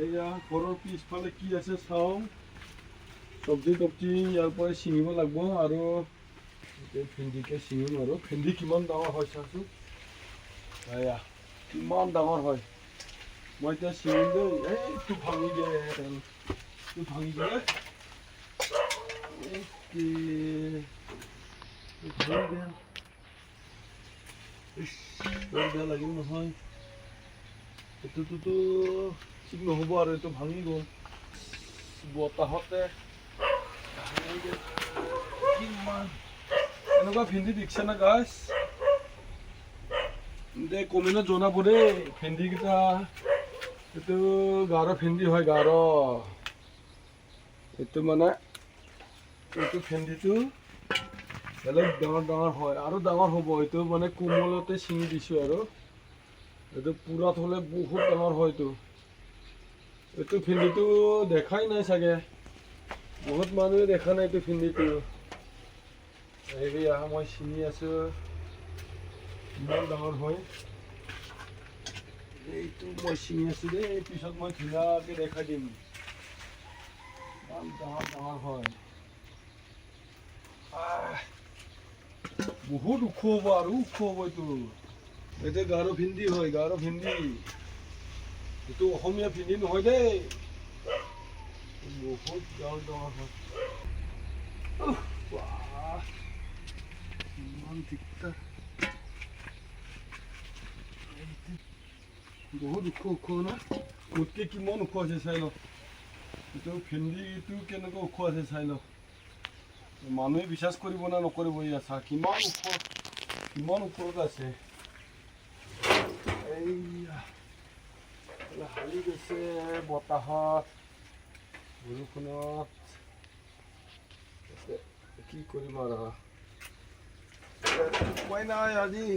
এইয়া ঘৰৰ পিছফালে কি আছে চাওঁ। চব্জি তব্জি ইয়াৰ পৰাই ছিঙিব লাগিব আৰু ভেন্দিকে ছিঙিম আৰু ভেন্দি কিমান ডাঙৰ হয় চাচোন। এয়া কিমান ডাঙৰ হয়। মই এতিয়া ছিঙিম দেই। এইটো ভাঙি দিয়ে, এইটো ভাঙি দিয়ে। বৰ বেয়া লাগিল নহয়। এইটোতো ঠিক নহ'ব আৰু এইটো ভাঙি গ'ল বতাহতে। কিমান এনেকুৱা ভেন্দি দেখিছে না গাইছ? দে কমেণ্টত জনাব দেই ভেন্দিকেইটা। এইটো গাঢ় ভেন্দি হয়, গাঢ়। এইটো মানে এইটো ভেন্দিটো বেলেগ ডাঙৰ ডাঙৰ হয় আৰু ডাঙৰ হ'ব। এইটো মানে কোমলতে ছিঙি দিছোঁ আৰু এইটো পুৰাত হ'লে বহুত ডাঙৰ হয়। এইটো ভেন্দিটো দেখাই নাই চাগে, বহুত মানুহে দেখা নাই এইটো ভেন্দিটো। এইয়া মই ছিঙি আছোঁ, ইমান ডাঙৰ হয়। এইটো মই ছিঙি আছোঁ দেই, পিছত মই ধুনীয়াকৈ দেখাই দিম। ইমান ডাঙৰ ডাঙৰ হয়, বহুত ওখ হ'ব আৰু ওখ হ'ব। এইটো গাঢ় ভেন্দি হয়, গাঢ় ভেন্দি। এইটো অসমীয়া ভেন্দি নহয় দেই, বহুত ডাঙৰ ডাঙৰ হয়। ইমান দিগদাৰ, বহুত ওখ ওখ না। মোতকৈ কিমান ওখ আছে চাই লওক। এইটো ভেন্দিটো কেনেকৈ ওখ আছে চাই লওক। মানুহে বিশ্বাস কৰিব না নকৰিব। এয়া চা কিমান ওখ, কিমান ওপৰত আছে। এইয়া হালি গৈছে বতাহত, বৰষুণত। কি কৰিম আৰু উপায় নাই আজি।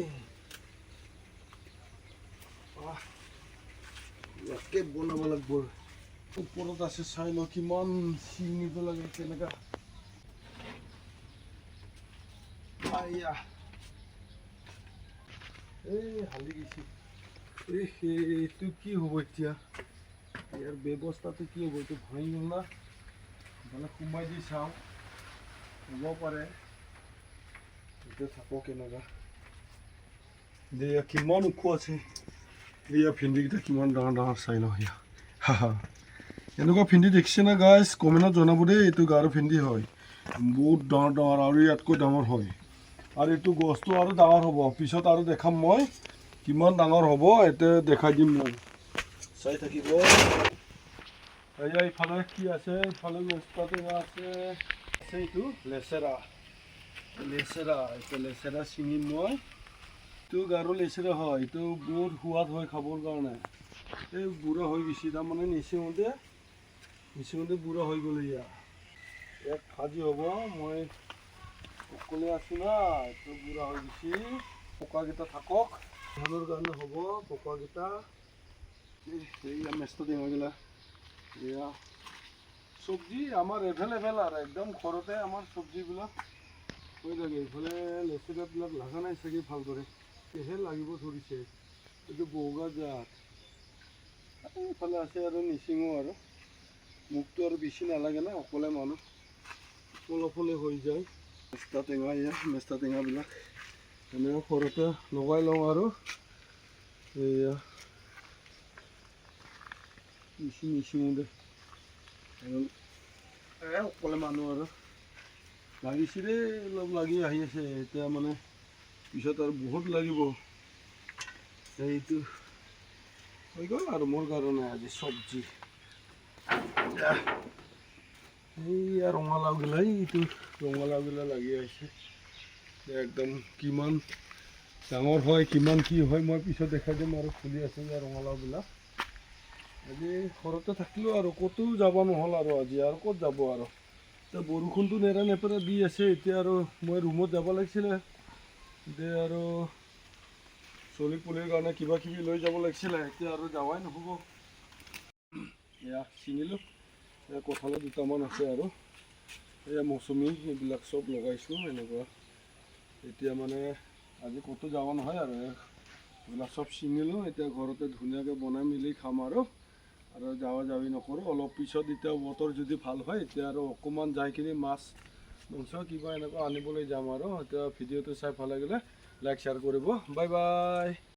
ইয়াকে বনাব লাগিব। ওপৰত আছে চাই লওঁ কিমান ছিঙিব লাগে, কেনেকা। এই হালি গৈছে। এইটো কি হ'ব এতিয়া? ইয়াৰ ব্যৱস্থাটো কি হ'ব? এইটো ভাঙি গ'ল না, মানে সোমাই দি চাওঁ, হ'ব পাৰে। এতিয়া চাব কেনেকা দে, কিমান ওখ আছে। এয়া ভেন্দিকেইটা কিমান ডাঙৰ ডাঙৰ চাই লওঁ। এয়া এনেকুৱা ভেন্দি দেখিছে না গাইছ? কমেণ্টত জনাব দেই। এইটো গাঢ় ভেন্দি হয়, বহুত ডাঙৰ ডাঙৰ আৰু ইয়াতকৈ ডাঙৰ হয়। আৰু এইটো গছটো আৰু ডাঙৰ হ'ব, পিছত আৰু দেখাম মই কিমান ডাঙৰ হ'ব। এতিয়া দেখাই দিম মই, চাই থাকিব। এয়া ইফালে কি আছে? ইফালে মেষ্টা টেঙা আছে। এইটো লেচেৰা, লেচেৰা। এইটো লেচেৰা ছিঙিম মই। এইটো গাঢ় লেচেৰা হয়, এইটো বহুত সোৱাদ হয় খাবৰ কাৰণে। এই বুঢ়া হৈ গৈছে, তাৰমানে নিচিঙতে বুঢ়া হৈ গ'ল। ইয়াক ভাজি হ'ব। মই অকলে আছোঁ না, এইটো বুঢ়া হৈ গৈছে। পকাকেইটা থাকক, ধানৰ কাৰণে হ'ব পকাকেইটা। এইয়া মেষ্টা টেঙাগিলা, এয়া চব্জি আমাৰ এভেইলেবল আৰু একদম ঘৰতে আমাৰ চব্জিবিলাক হৈ থাকে। এইফালে লেচেৰাবিলাক লগা নাই চাগে ভালদৰে, এহে লাগিব ধৰিছে। এইটো বগা জাত। এইফালে আছে আৰু নিচিঙো আৰু মোকতো আৰু বেছি নালাগে না, অকলে মানুহ, অলপ হ'লে হৈ যায়। মেষ্টা টেঙা, এয়া মেষ্টা টেঙাবিলাক এনেও ঘৰতে লগাই লওঁ আৰু এয়া নিচিঙো দে। অকলে মানুহ আৰু লাগিছে দেই, অলপ লাগি আহি আছে। এতিয়া মানে পিছত আৰু বহুত লাগিব। এইটো হৈ গ'ল আৰু মোৰ কাৰণে আজি চব্জি। এইয়া ৰঙালাওগিলা, এইটো ৰঙালাওগিলা লাগি আহিছে একদম। কিমান ডাঙৰ হয়, কিমান কি হয় মই পিছত দেখাই দিম। আৰু ফুলি আছে ইয়াৰ ৰঙালাওবিলাক। আজি ঘৰতে থাকিলোঁ আৰু ক'তো যাব নহ'ল আৰু আজি আৰু ক'ত যাব আৰু। এতিয়া বৰষুণটো নেৰা নেপেৰা দি আছে। এতিয়া আৰু মই ৰুমত যাব লাগিছিলে, এতিয়া আৰু চলি পুলিৰ কাৰণে কিবা কিবি লৈ যাব লাগিছিলে। এতিয়া আৰু যাৱাই নহ'ব। এয়া ছিঙিলোঁ, এয়া কঁঠালৰ দুটামান আছে আৰু এয়া মৌচুমী, এইবিলাক চব লগাইছোঁ এনেকুৱা। এতিয়া মানে আজি ক'তো যাব নহয় আৰু এইবিলাক চব ছিঙিলোঁ। এতিয়া ঘৰতে ধুনীয়াকৈ বনাই মেলি খাম আৰু আৰু যাৱা যাৱি নকৰোঁ, অলপ পিছত এতিয়া বতৰ যদি ভাল হয় এতিয়া আৰু অকণমান যাই কিনি মাছ মাংস কিবা এনেকুৱা আনিবলৈ যাম আৰু এতিয়া ভিডিঅ'টো চাই ভাল লাগিলে লাইক শ্বেয়াৰ কৰিব, বাই বাই।